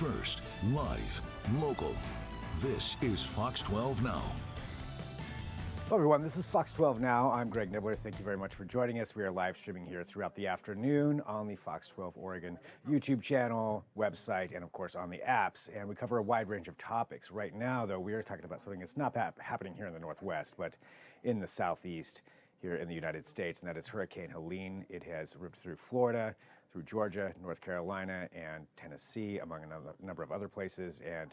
first, live, local. This is Fox 12 Now. Hello everyone, this is Fox 12 Now. I'm Greg Nibbler. Thank you very much for joining us. We are live streaming here throughout the afternoon on the Fox 12 Oregon YouTube channel, website, and of course on the apps. And we cover a wide range of topics. Right now, though, we are talking about something that's not happening here in the Northwest, but in the Southeast here in the United States, and that is Hurricane Helene. It has ripped through Florida, through Georgia, North Carolina, and Tennessee, among a number of other places. And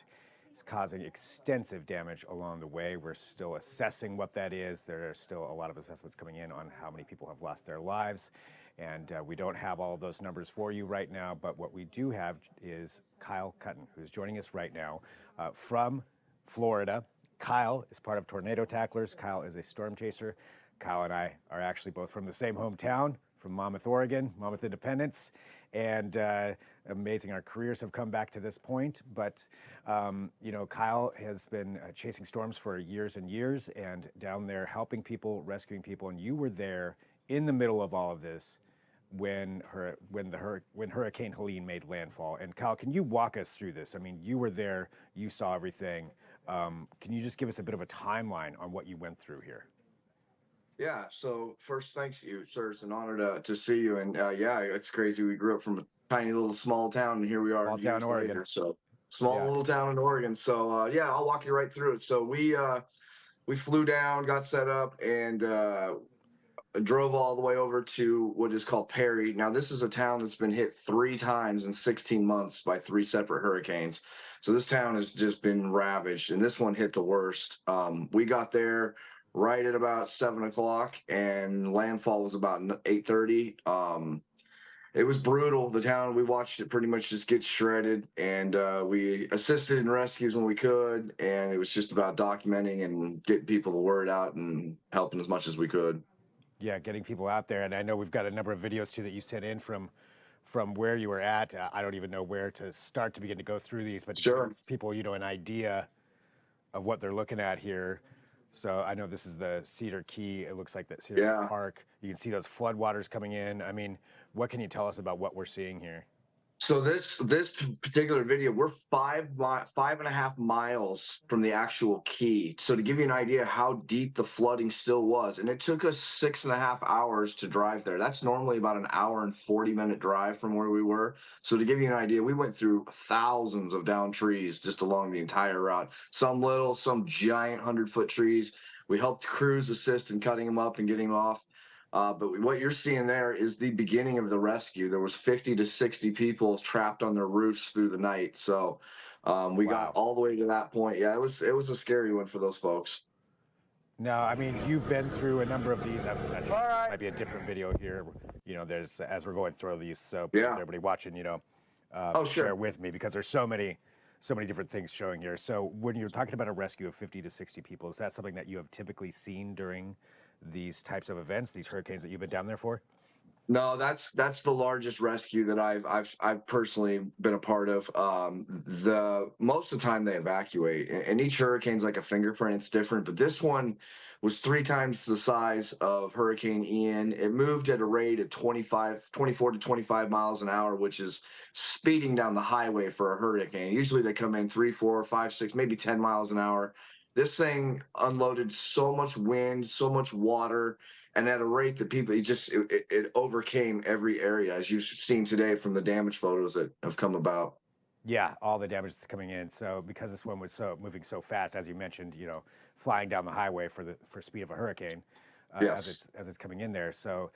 it's causing extensive damage along the way. We're still assessing what that is. There are still a lot of assessments coming in on how many people have lost their lives. And we don't have all of those numbers for you right now, but what we do have is Kyle Cutten, who's joining us right now from Florida. Kyle is part of Tornado Tacklers. Kyle is a storm chaser. Kyle and I are actually both from the same hometown, from Monmouth, Oregon, Monmouth Independence. And amazing, our careers have come back to this point. But, you know, Kyle has been chasing storms for years and years and down there helping people, rescuing people. And you were there in the middle of all of this when Hurricane Helene made landfall. And Kyle, can you walk us through this? I mean, you were there, you saw everything. Can you just give us a bit of a timeline on what you went through here? Yeah, so first, thanks you, sir. It's an honor to see you. And yeah, it's crazy. We grew up from a tiny little small town, and here we are. Small town, Oregon. Later, so small little town in Oregon. So yeah, I'll walk you right through it. So we flew down, got set up, and drove all the way over to what is called Perry. Now, this is a town that's been hit 3 times in 16 months by 3 separate hurricanes. So this town has just been ravaged, and this one hit the worst. We got there right at about 7 o'clock, and landfall was about 8:30. It was brutal. The town, we watched it pretty much just get shredded, and we assisted in rescues when we could, and it was just about documenting and getting people the word out and helping as much as we could. Yeah, getting people out there. And I know we've got a number of videos too that you sent in from where you were at. I don't even know where to start to begin to go through these, but to give people, you know, an idea of what they're looking at here. So I know this is the Cedar Key. It looks like that Cedar Park. You can see those floodwaters coming in. I mean, what can you tell us about what we're seeing here? So this particular video, we're 5.5 miles from the actual key. So to give you an idea how deep the flooding still was, and it took us 6.5 hours to drive there. That's normally about an hour and 40-minute drive from where we were. So to give you an idea, we went through thousands of downed trees just along the entire route. Some little, some giant 100-foot trees. We helped crews assist in cutting them up and getting them off. But what you're seeing there is the beginning of the rescue. There was 50 to 60 people trapped on their roofs through the night. So we got all the way to that point. Yeah, it was a scary one for those folks. No, I mean, you've been through a number of these. Might be a different video here. You know, there's as we're going through these. So please, everybody watching, you know, share with me because there's so many different things showing here. So when you're talking about a rescue of 50 to 60 people, is that something that you have typically seen during these types of events, these hurricanes that you've been down there for? No, that's the largest rescue that I've personally been a part of. The most of the time they evacuate, and each hurricane's like a fingerprint. It's different, but this one was 3 times the size of Hurricane Ian. It moved at a rate of 24 to 25 miles an hour, which is speeding down the highway for a hurricane. Usually they come in 3, 4, 5, 6, maybe 10 miles an hour. This thing unloaded so much wind, so much water, and at a rate that people, it overcame every area, as you've seen today from the damage photos that have come about. Yeah, all the damage that's coming in. So because this one was moving so fast, as you mentioned, you know, flying down the highway for speed of a hurricane, as it's coming in there. So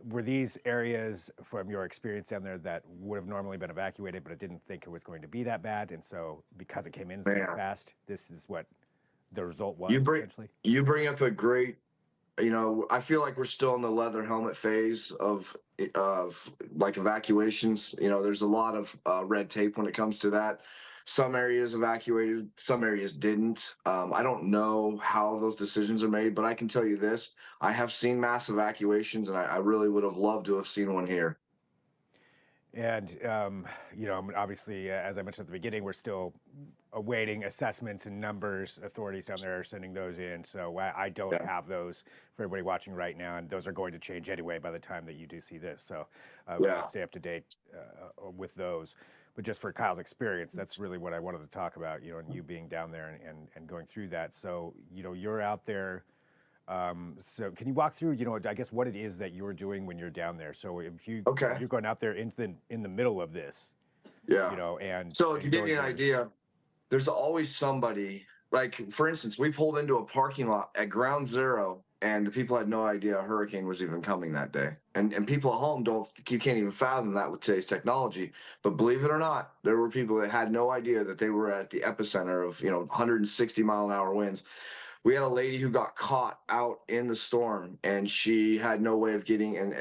were these areas, from your experience down there, that would have normally been evacuated, but it didn't think it was going to be that bad, and so because it came in so fast, this is what the result was? You bring up a great, you know, I feel like we're still in the leather helmet phase of like evacuations. You know, there's a lot of red tape when it comes to that. Some areas evacuated, some areas didn't. I don't know how those decisions are made, but I can tell you this: I have seen mass evacuations, and I really would have loved to have seen one here. And, you know, obviously, as I mentioned at the beginning, we're still awaiting assessments and numbers. Authorities down there are sending those in. So I don't have those for everybody watching right now. And those are going to change anyway by the time that you do see this. So we can stay up to date with those. but just for Kyle's experience, that's really what I wanted to talk about, you know, and you being down there and going through that. So, you know, you're out there. So can you walk through, you know, I guess what it is that you're doing when you're down there? So if Okay. you're going out there in the middle of this, Yeah. you know, So to and give going you an through. idea, there's always somebody, like for instance, we pulled into a parking lot at ground zero and the people had no idea a hurricane was even coming that day. And people at home you can't even fathom that with today's technology. But believe it or not, there were people that had no idea that they were at the epicenter of, you know, 160-mile-an-hour winds. We had a lady who got caught out in the storm and she had no way of getting, and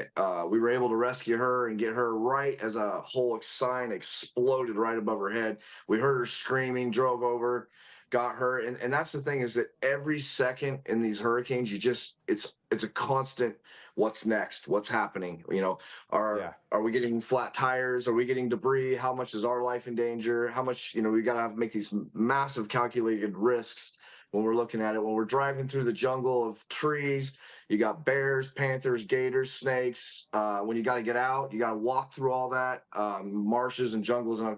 we were able to rescue her and get her right as a whole sign exploded right above her head. We heard her screaming, drove over, got her. And that's the thing, is that every second in these hurricanes, it's a constant, what's next, what's happening, you know, are we getting flat tires, are we getting debris, how much is our life in danger, how much, you know, we got to make these massive calculated risks when we're looking at it. When we're driving through the jungle of trees, you got bears, panthers, gators, snakes. When you got to get out, you got to walk through all that, marshes and jungles. And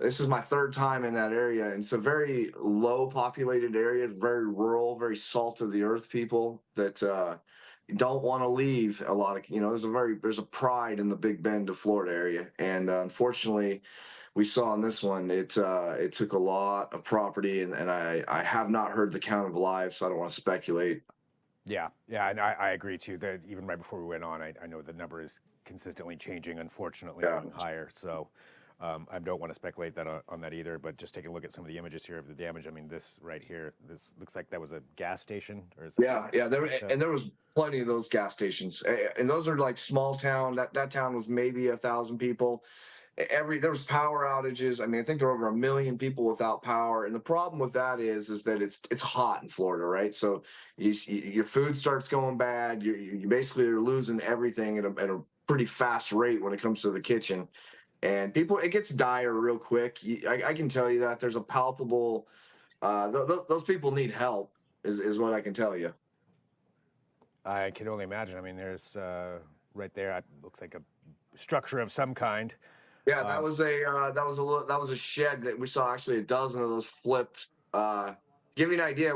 this is my third time in that area. And it's a very low populated area, very rural, very salt of the earth people that don't want to leave. A lot of, you know, there's a pride in the Big Bend of Florida area. And unfortunately, we saw in this one, it took a lot of property, and I have not heard the count of lives, so I don't want to speculate. Yeah, yeah, and I agree too. That even right before we went on, I know the number is consistently changing, unfortunately, going higher. So I don't want to speculate that on that either. But just taking a look at some of the images here of the damage. I mean, this right here, this looks like that was a gas station, or is that? Yeah. There was plenty of those gas stations, and those are like small town. That town was maybe 1,000 people. There was power outages. I mean, I think there were over 1 million people without power. And the problem with that is that it's hot in Florida, right? So your food starts going bad. You basically are losing everything at a pretty fast rate when it comes to the kitchen. And it gets dire real quick. I can tell you that there's a palpable, those people need help is what I can tell you. I can only imagine. I mean, there's right there. It looks like a structure of some kind. Yeah, that was a shed that we saw, actually a dozen of those flipped. Give you an idea,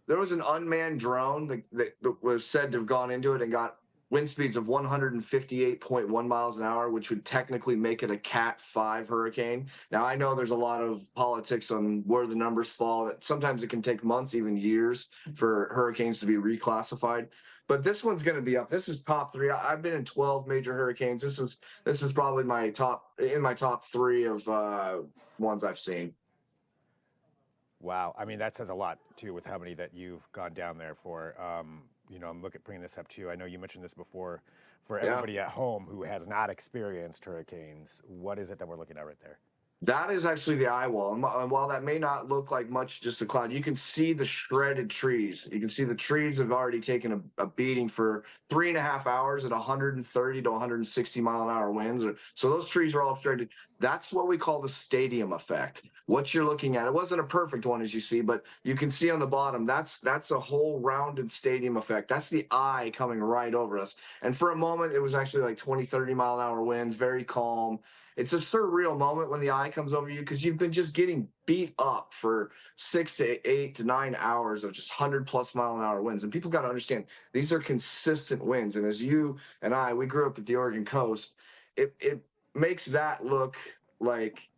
there was an unmanned drone that was said to have gone into it and got wind speeds of 158.1 miles an hour, which would technically make it a Cat 5 hurricane. Now, I know there's a lot of politics on where the numbers fall. Sometimes it can take months, even years, for hurricanes to be reclassified. But this one's going to be up. This is top 3. I've been in 12 major hurricanes. This is probably my top 3 of ones I've seen. Wow. I mean, that says a lot too with how many that you've gone down there for. You know, I'm bringing this up too. I know you mentioned this before. For everybody at home who has not experienced hurricanes, what is it that we're looking at right there? That is actually the eyewall. And while that may not look like much, just a cloud, you can see the shredded trees. You can see the trees have already taken a beating for 3.5 hours at 130 to 160-mile-an-hour winds. So those trees are all shredded. That's what we call the stadium effect. What you're looking at, it wasn't a perfect one, as you see, but you can see on the bottom, that's a whole rounded stadium effect. That's the eye coming right over us. And for a moment, it was actually like 20, 30-mile-an-hour winds, very calm. It's a surreal moment when the eye comes over you, because you've been just getting beat up for 6 to 8 to 9 hours of just 100-plus-mile-an-hour winds. And people got to understand, these are consistent winds. And as you and we grew up at the Oregon coast, it makes that look like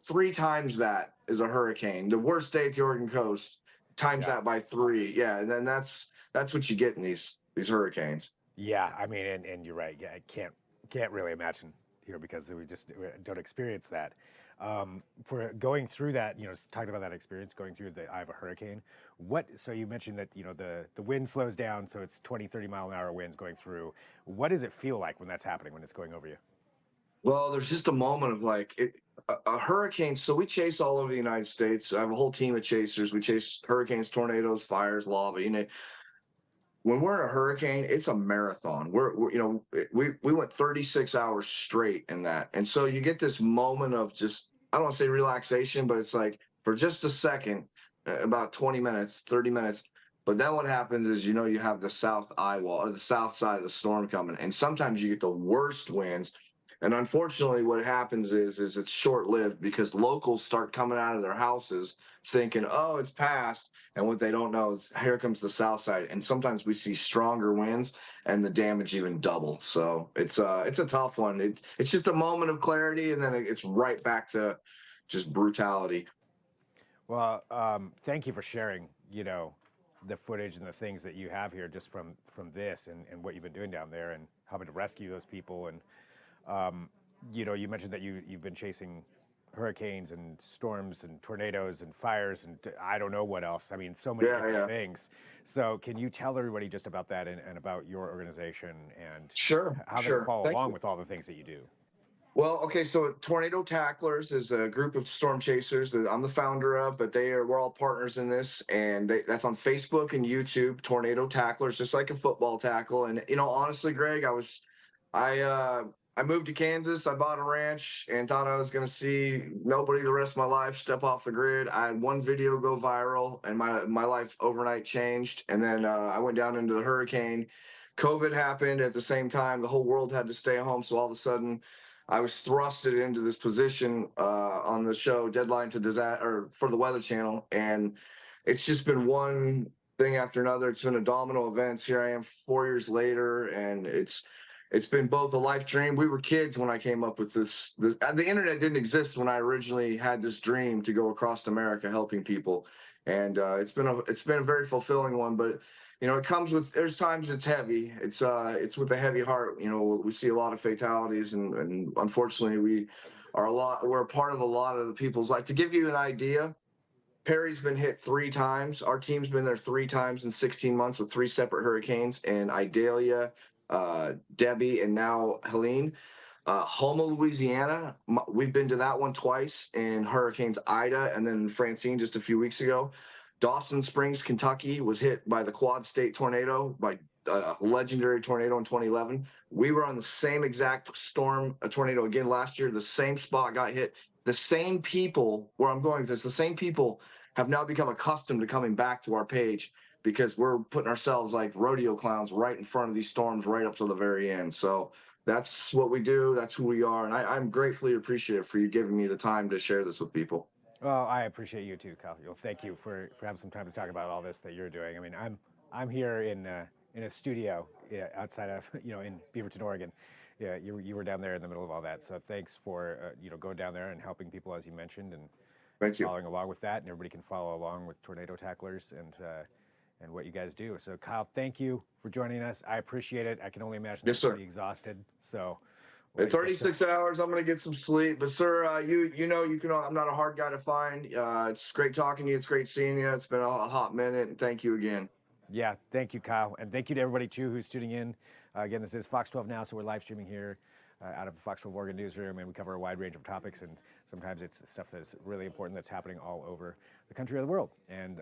3 times that is a hurricane. The worst day at the Oregon coast, times that by 3. Yeah, and then that's what you get in these hurricanes. Yeah, I mean, and you're right. Yeah, I can't really imagine here because we don't experience that. For going through that, you know, talking about that experience going through the eye of a hurricane, so you mentioned that, you know, the wind slows down, so it's 20, 30-mile-an-hour winds going through. What does it feel like when that's happening, when it's going over you? Well, there's just a moment of like a hurricane. So we chase all over the United States. I have a whole team of chasers. We chase hurricanes, tornadoes, fires, lava, you know. When we're in a hurricane, it's a marathon. We're you know, we went 36 hours straight in that. And so you get this moment of just, I don't want to say relaxation, but it's like for just a second, about 20 minutes, 30 minutes. But then what happens is, you know, you have the south eyewall, or the south side of the storm coming. And sometimes you get the worst winds. And unfortunately, what happens is it's short lived because locals start coming out of their houses thinking, oh, it's past. And what they don't know is here comes the south side. And sometimes we see stronger winds and the damage even double. So it's a tough one. It's just a moment of clarity, and then it's right back to just brutality. Well, thank you for sharing, you know, the footage and the things that you have here just from this and what you've been doing down there and helping to rescue those people. And you know, you mentioned that you've been chasing hurricanes and storms and tornadoes and fires and I don't know what else. I mean, so many Yeah, different yeah. things. So can you tell everybody just about that and about your organization and Sure, how they can sure. follow Thank along you. with all the things that you do? Well, okay, so Tornado Tacklers is a group of storm chasers that I'm the founder of, but we're all partners in this, and that's on Facebook and YouTube. Tornado Tacklers, just like a football tackle. And you know, honestly, Greg, I uh, I moved to Kansas. I bought a ranch and thought I was going to see nobody the rest of my life, step off the grid. I had one video go viral, and my life overnight changed. And then I went down into the hurricane. COVID happened at the same time. The whole world had to stay home, so all of a sudden I was thrusted into this position on the show Deadline to Disaster or for the Weather Channel, and it's just been one thing after another. It's been a domino events. Here I am 4 years later, and it's been both a life dream. We were kids when I came up with this. The internet didn't exist when I originally had this dream to go across America helping people, and it's been a very fulfilling one. But you know, it comes with there's times it's heavy. It's with a heavy heart. You know, we see a lot of fatalities, and unfortunately, we're a part of a lot of the people's life. To give you an idea, Perry's been hit 3 times. Our team's been there 3 times in 16 months with 3 separate hurricanes, and Idalia, Debbie, and now Helene. Houma, Louisiana, we've been to that one twice, and Hurricanes Ida and then Francine just a few weeks ago. Dawson Springs, Kentucky was hit by the Quad State tornado, by a legendary tornado in 2011. We were on the same exact storm, a tornado again last year. The same spot got hit. The same people, where I'm going with this, the same people have now become accustomed to coming back to our page because we're putting ourselves like rodeo clowns right in front of these storms right up to the very end. So that's what we do. That's who we are. And I'm gratefully appreciative for you giving me the time to share this with people. Well, I appreciate you too, Kyle. Well, thank you for having some time to talk about all this that you're doing. I mean, I'm here in a studio outside of in Beaverton, Oregon. Yeah, you were down there in the middle of all that. So thanks for going down there and helping people as you mentioned and Thank you. following along with that. And everybody can follow along with Tornado Tacklers and what you guys do. So Kyle, thank you for joining us. I appreciate it. I can only imagine Yes, that you're sir. pretty exhausted. So. At 36 hours, I'm going to get some sleep. But sir, you know you can. I'm not a hard guy to find. It's great talking to you. It's great seeing you. It's been a hot minute, and thank you again. Yeah, thank you, Kyle. And thank you to everybody, too, who's tuning in. Again, this is Fox 12 Now, so we're live streaming here out of the Fox 12 Oregon newsroom, and we cover a wide range of topics, and sometimes it's stuff that's really important that's happening all over the country or the world. And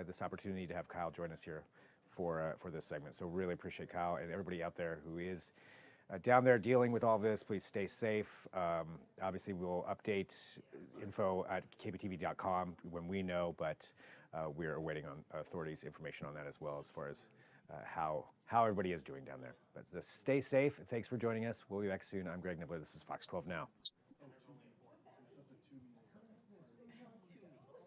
this opportunity to have Kyle join us here for this segment. So really appreciate Kyle and everybody out there who is down there dealing with all this. Please stay safe. Obviously, we'll update info at kptv.com when we know, but we're awaiting on authorities' information on that as well as far as how everybody is doing down there. But just stay safe. Thanks for joining us. We'll be back soon. I'm Greg Nibbler. This is Fox 12 Now.